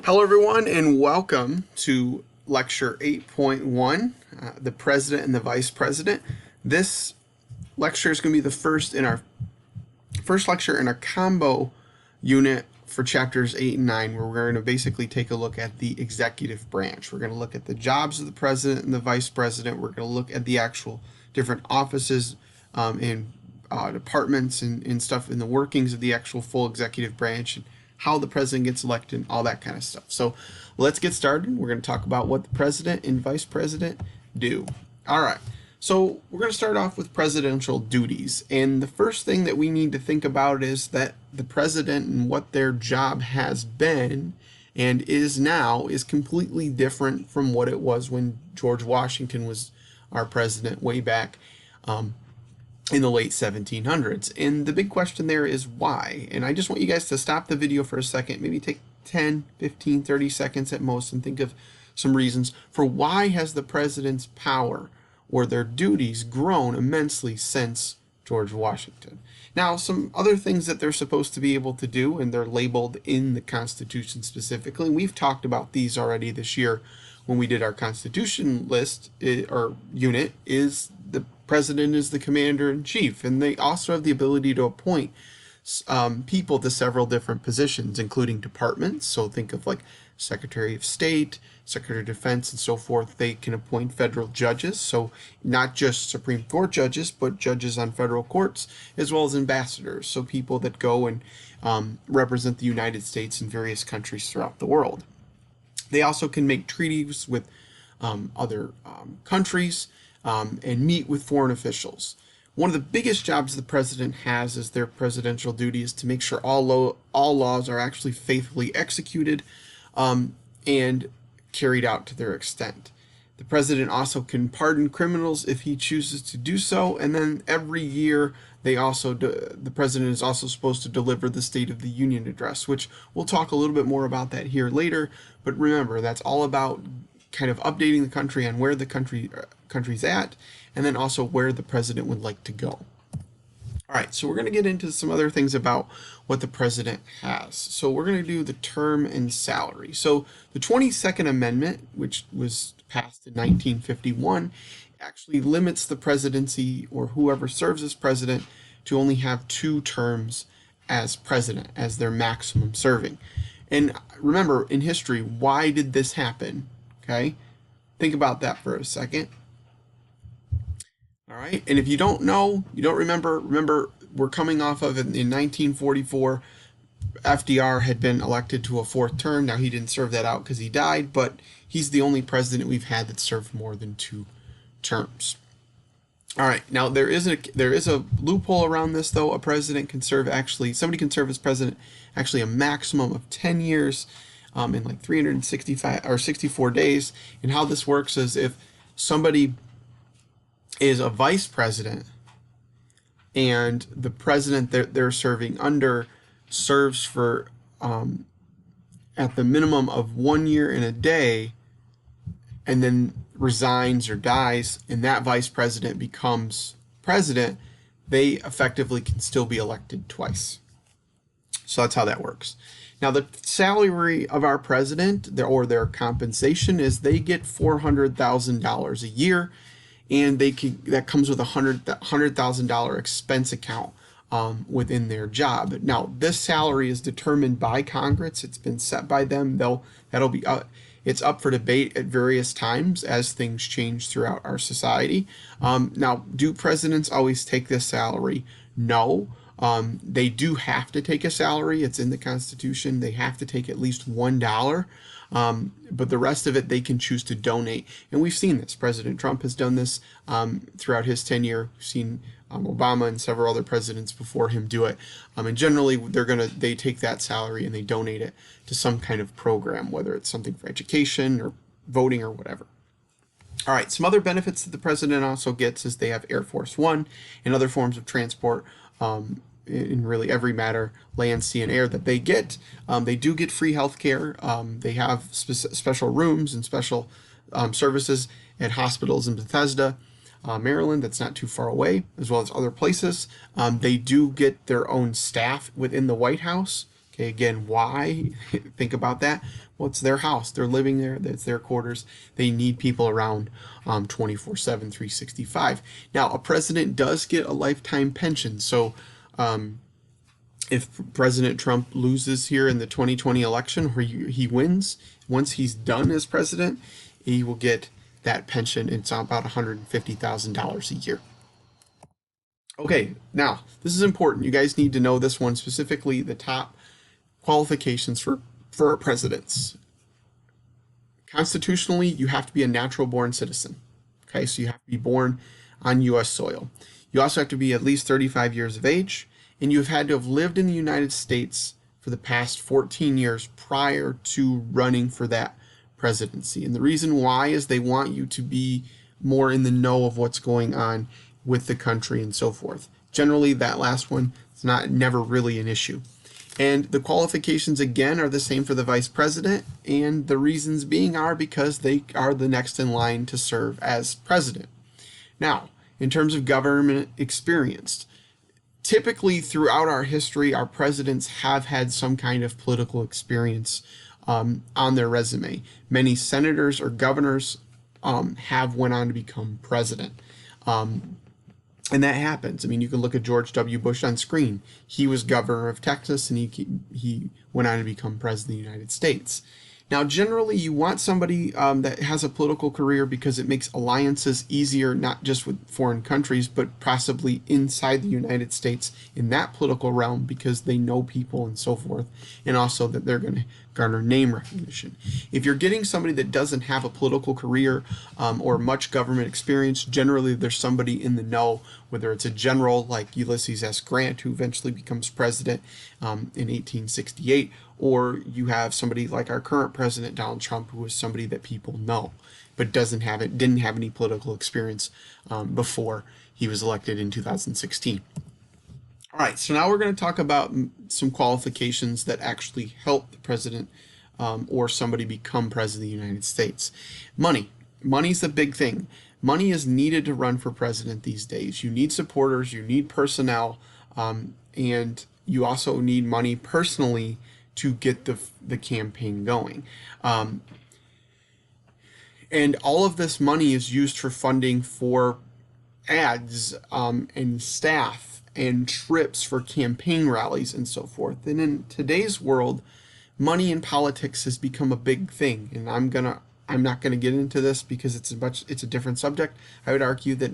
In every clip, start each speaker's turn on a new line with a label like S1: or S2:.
S1: Hello, everyone, and welcome to Lecture 8.1, the President and the Vice President. This lecture is going to be the first lecture in our combo unit for chapters 8 and 9, where we're going to basically take a look at the executive branch. We're going to look at the jobs of the President and the Vice President. We're going to look at the actual different offices and departments and stuff in the workings of the actual full executive branch, and how the president gets elected, and all that kind of stuff. So let's get started. We're going to talk about what the president and vice president do. All right. So we're going to start off with presidential duties. And the first thing that we need to think about is that the president and what their job has been and is now is completely different from what it was when George Washington was our president way back in the late 1700s. And the big question there is why. And I just want you guys to stop the video for a second, maybe take 10, 15, 30 seconds at most, and think of some reasons for why has the president's power or their duties grown immensely since George Washington. Now, some other things that they're supposed to be able to do, and they're labeled in the Constitution specifically. We've talked about these already this year when we did our Constitution list or unit. Is the president is the commander-in-chief, and they also have the ability to appoint people to several different positions, including departments. So think of like Secretary of State, Secretary of Defense, and so forth. They can appoint federal judges, so not just Supreme Court judges, but judges on federal courts, as well as ambassadors, so people that go and represent the United States in various countries throughout the world. They also can make treaties with other countries and meet with foreign officials. One of the biggest jobs the president has as their presidential duty is to make sure all laws are actually faithfully executed and carried out to their extent. The president also can pardon criminals if he chooses to do so, and then every year the president is also supposed to deliver the State of the Union address, which we'll talk a little bit more about that here later. But remember, that's all about kind of updating the country on where the country's at, and then also where the president would like to go. All right, so we're going to get into some other things about what the president has. So we're going to do the term and salary. So the 22nd Amendment, which was passed in 1951, actually limits the presidency or whoever serves as president to only have 2 terms as president, as their maximum serving. And remember, in history, why did this happen? Okay, think about that for a second. All right, and if you don't know, you don't remember we're coming off of in 1944, FDR had been elected to a 4th term. Now, he didn't serve that out because he died, but he's the only president we've had that served more than 2 terms. All right, now there is a loophole around this, though. Somebody can serve as president actually a maximum of 10 years in like 365 or 64 days. And how this works is if somebody is a vice president and the president they're serving under serves for at the minimum of 1 year and a day, and then resigns or dies, and that vice president becomes president, they effectively can still be elected twice. So that's how that works. Now, the salary of our president, or their compensation, is they get $400,000 a year, and that comes with a $100,000 expense account within their job. Now, this salary is determined by Congress. It's been set by them. It's up for debate at various times as things change throughout our society. Now, do presidents always take this salary? No. They do have to take a salary. It's in the Constitution. They have to take at least $1. But the rest of it they can choose to donate. And we've seen this. President Trump has done this throughout his tenure. We've seen Obama and several other presidents before him do it. And generally they take that salary and they donate it to some kind of program, whether it's something for education or voting or whatever. All right, some other benefits that the president also gets is they have Air Force One and other forms of transport in really every matter, land, sea, and air that they get. They do get free health care. They have special rooms and special services at hospitals in Bethesda, Maryland, that's not too far away, as well as other places. They do get their own staff within the White House. Okay, again, why? Think about that. Well, it's their house. They're living there. It's their quarters. They need people around 24/7, 365. Now, a president does get a lifetime pension. So if President Trump loses here in the 2020 election, or he wins, once he's done as president, he will get that pension. It's about $150,000 a year. Okay, now this is important. You guys need to know this one specifically. The top qualifications for presidents. Constitutionally, you have to be a natural born citizen. Okay, so you have to be born on U.S. soil. You also have to be at least 35 years of age, and you've had to have lived in the United States for the past 14 years prior to running for that presidency. And the reason why is they want you to be more in the know of what's going on with the country and so forth. Generally, that last one is never really an issue. And the qualifications again are the same for the vice president, and the reasons being are because they are the next in line to serve as president. Now, in terms of government experience, typically throughout our history, our presidents have had some kind of political experience on their resume. Many senators or governors have went on to become president. And that happens. I mean, you can look at George W. Bush on screen. He was governor of Texas, and he went on to become president of the United States. Now, generally, you want somebody that has a political career because it makes alliances easier, not just with foreign countries, but possibly inside the United States in that political realm because they know people and so forth, and also that they're going to garner name recognition. If you're getting somebody that doesn't have a political career or much government experience, generally there's somebody in the know, whether it's a general like Ulysses S. Grant, who eventually becomes president in 1868, or you have somebody like our current president, Donald Trump, who is somebody that people know, but didn't have any political experience before he was elected in 2016. All right, so now we're going to talk about some qualifications that actually help the president or somebody become president of the United States. Money. Money's the big thing. Money is needed to run for president these days. You need supporters, you need personnel, and you also need money personally to get the campaign going. And all of this money is used for funding for ads and staff and trips for campaign rallies and so forth. And in today's world, money in politics has become a big thing. And I'm not gonna get into this because it's a different subject. I would argue that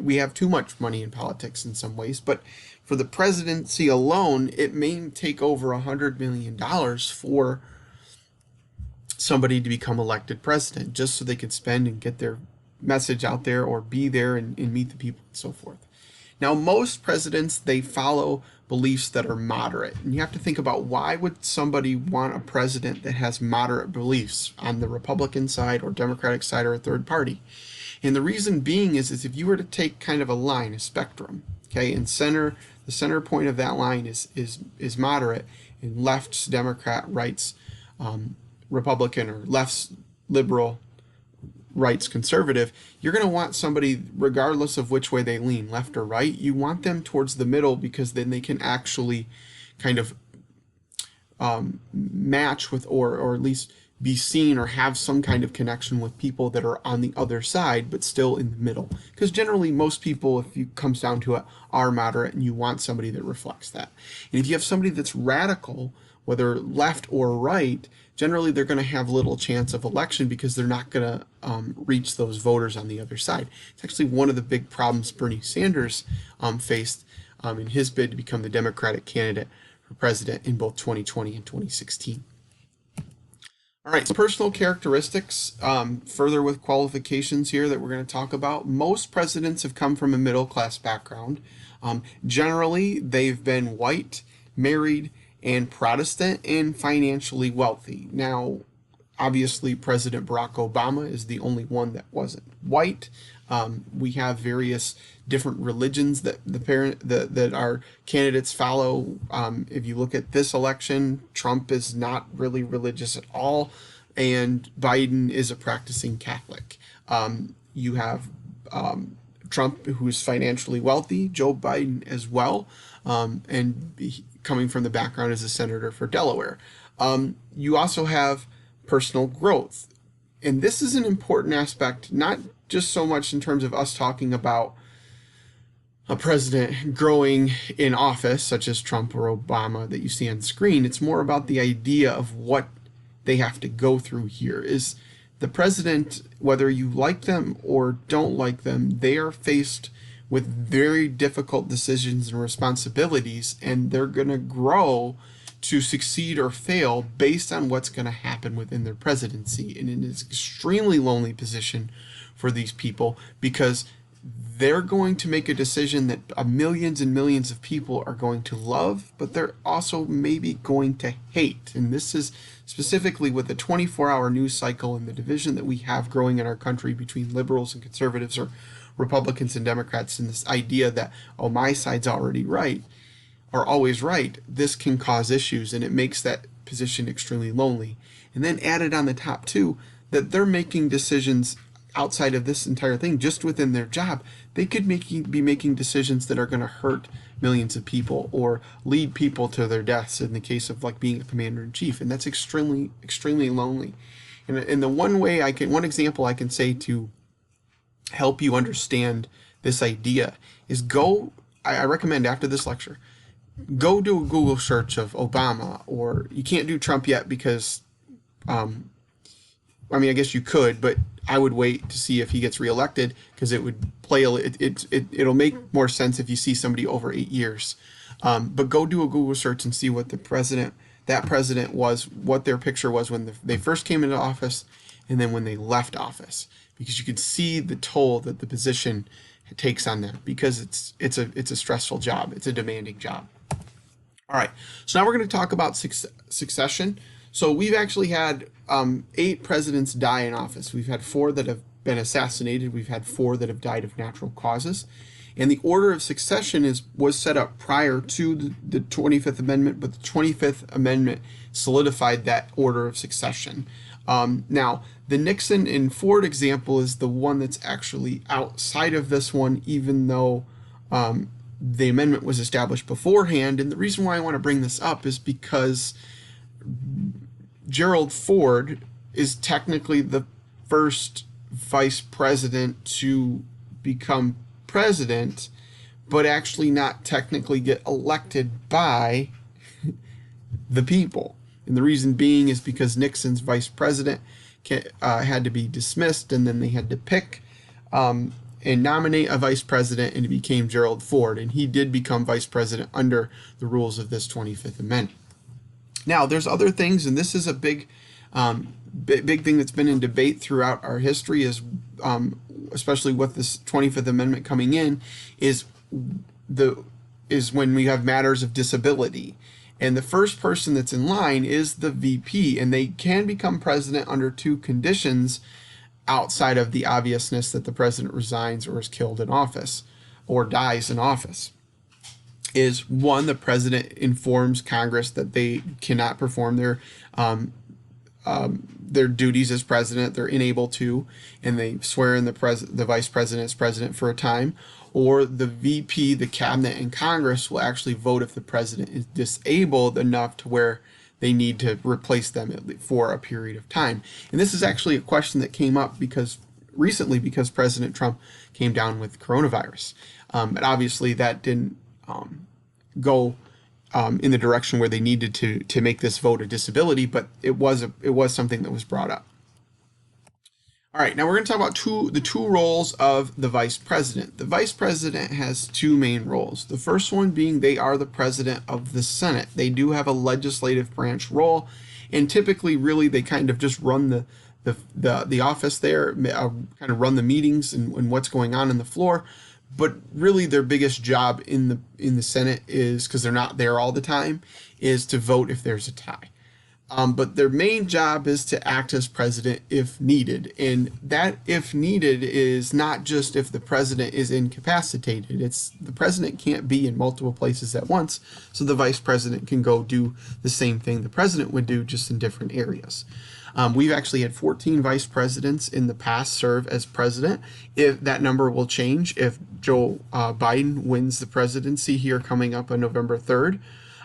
S1: we have too much money in politics in some ways, but for the presidency alone, it may take over $100 million for somebody to become elected president, just so they can spend and get their message out there or be there and meet the people and so forth. Now, most presidents, they follow beliefs that are moderate. And you have to think about, why would somebody want a president that has moderate beliefs on the Republican side or Democratic side or a third party? And the reason being is if you were to take kind of a line, a spectrum, okay, and the center point of that line is moderate, and left's Democrat, right's Republican, or left's liberal, right's conservative, you're going to want somebody, regardless of which way they lean, left or right, you want them towards the middle, because then they can actually kind of match with, or at least be seen or have some kind of connection with people that are on the other side, but still in the middle. Because generally most people, if it comes down to it, are moderate, and you want somebody that reflects that. And if you have somebody that's radical, whether left or right, generally they're going to have little chance of election because they're not going to reach those voters on the other side. It's actually one of the big problems Bernie Sanders faced in his bid to become the Democratic candidate for president in both 2020 and 2016. All right, so personal characteristics, further with qualifications here that we're going to talk about. Most presidents have come from a middle-class background. Generally, they've been white, married, and Protestant, and financially wealthy. Now, obviously, President Barack Obama is the only one that wasn't white. We have various different religions that that our candidates follow. If you look at this election, Trump is not really religious at all, and Biden is a practicing Catholic. You have Trump, who's financially wealthy, Joe Biden as well, and coming from the background as a senator for Delaware. You also have personal growth. And this is an important aspect, not just so much in terms of us talking about a president growing in office, such as Trump or Obama that you see on screen. It's more about the idea of what they have to go through here. Is the president, whether you like them or don't like them, they are faced with very difficult decisions and responsibilities, and they're going to grow to succeed or fail based on what's going to happen within their presidency. And it is an extremely lonely position for these people, because they're going to make a decision that millions and millions of people are going to love, but they're also maybe going to hate. And this is specifically with the 24-hour news cycle and the division that we have growing in our country between liberals and conservatives, or Republicans and Democrats, and this idea that, oh, my side's already right, or always right. This can cause issues, and it makes that position extremely lonely. And then added on the top too, that they're making decisions outside of this entire thing, just within their job. They could be making decisions that are going to hurt millions of people or lead people to their deaths in the case of like being a commander-in-chief. And that's extremely, extremely lonely. And the one example I can say to help you understand this idea is I recommend after this lecture, go do a Google search of Obama, or you can't do Trump yet because, I guess you could, but I would wait to see if he gets reelected, because it would it'll make more sense if you see somebody over 8 years. But go do a Google search and see what that president was, what their picture was when they first came into office, and then when they left office, because you could see the toll that the position takes on them, because it's a stressful job, it's a demanding job. All right, so now we're going to talk about succession. So we've actually had 8 presidents die in office. We've had 4 that have been assassinated. We've had 4 that have died of natural causes. And the order of succession was set up prior to the 25th Amendment, but the 25th Amendment solidified that order of succession. Now, the Nixon and Ford example is the one that's actually outside of this one, even though the amendment was established beforehand. And the reason why I want to bring this up is because Gerald Ford is technically the first vice president to become president, but actually not technically get elected by the people. And the reason being is because Nixon's vice president had to be dismissed, and then they had to pick and nominate a vice president, and it became Gerald Ford. And he did become vice president under the rules of this 25th Amendment. Now, there's other things, and this is a big thing that's been in debate throughout our history, is especially with this 25th Amendment coming in, is when we have matters of disability. And the first person that's in line is the VP, and they can become president under 2 conditions outside of the obviousness that the president resigns or is killed in office or dies in office. Is 1, the president informs Congress that they cannot perform their duties as president, they're unable to, and they swear in the vice president as president for a time. Or the VP, the cabinet, and Congress will actually vote if the president is disabled enough to where they need to replace them for a period of time. And this is actually a question that came up recently because President Trump came down with coronavirus. But obviously that didn't go in the direction where they needed to make this vote a disability, but it was something that was brought up. All right, now we're going to talk about the two roles of the vice president. The vice president has 2 main roles. The first one being they are the president of the Senate. They do have a legislative branch role, and typically, really, they kind of just run the office there, kind of run the meetings and what's going on the floor. But really, their biggest job in the Senate is, because they're not there all the time, is to vote if there's a tie. But their main job is to act as president if needed. And that if needed is not just if the president is incapacitated. It's the president can't be in multiple places at once, so the vice president can go do the same thing the president would do, just in different areas. We've actually had 14 vice presidents in the past serve as president. If that number will change if Joe Biden wins the presidency here coming up on November 3rd.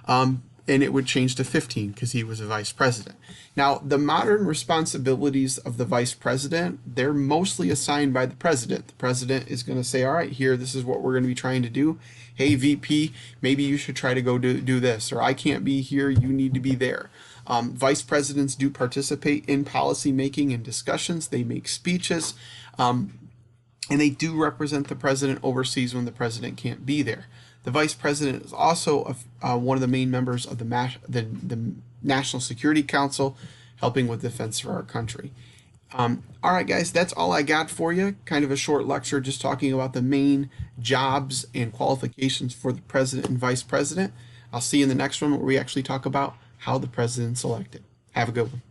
S1: and it would change to 15 because he was a vice president. Now, the modern responsibilities of the vice president, they're mostly assigned by the president. The president is going to say, all right, here, this is what we're going to be trying to do. Hey, VP, maybe you should try to go do this, or I can't be here, you need to be there. Vice presidents do participate in policy making and discussions. They make speeches, and they do represent the president overseas when the president can't be there. The vice president is also one of the main members of the National Security Council, helping with defense for our country. All right, guys, that's all I got for you. Kind of a short lecture just talking about the main jobs and qualifications for the president and vice president. I'll see you in the next one where we actually talk about how the president's elected. Have a good one.